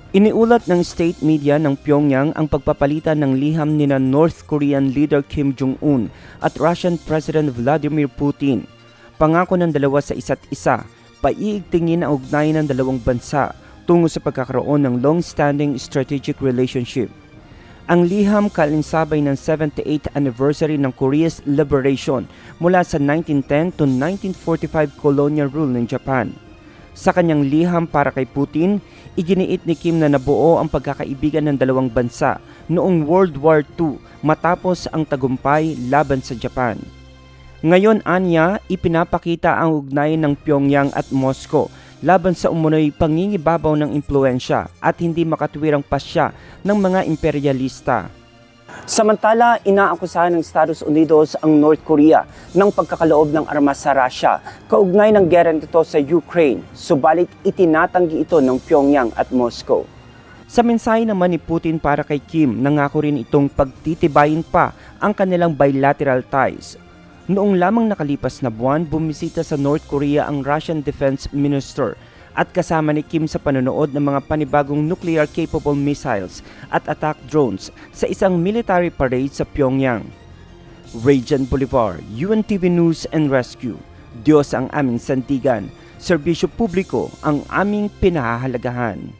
Iniulat ng state media ng Pyongyang ang pagpapalitan ng liham nina North Korean leader Kim Jong-un at Russian President Vladimir Putin. Pangako ng dalawa sa isa't isa, paiigtingin ang ugnayan ng dalawang bansa tungo sa pagkakaroon ng long-standing strategic relationship. Ang liham kalinsabay ng 78th anniversary ng Korea's liberation mula sa 1910 to 1945 colonial rule ng Japan. Sa kanyang liham para kay Putin, iginiit ni Kim na nabuo ang pagkakaibigan ng dalawang bansa noong World War II matapos ang tagumpay laban sa Japan. Ngayon anya, ipinapakita ang ugnayan ng Pyongyang at Moscow laban sa umunoy pangingibabaw ng impluensya at hindi makatuwirang pasya ng mga imperialista. Samantala, inaakusahan ng Estados Unidos ang North Korea ng pagkakaloob ng armas sa Russia kaugnay ng gera nito sa Ukraine, subalit itinatanggi ito ng Pyongyang at Moscow. Sa mensahe naman ni Putin para kay Kim, nangako rin itong pagtitibayin pa ang kanilang bilateral ties. Noong lamang nakalipas na buwan, bumisita sa North Korea ang Russian Defense Minister at kasama ni Kim sa panonood ng mga panibagong nuclear-capable missiles at attack drones sa isang military parade sa Pyongyang. Rajan Bolivar, UNTV News and Rescue. Diyos ang aming sandigan, serbisyo publiko ang aming pinahahalagahan.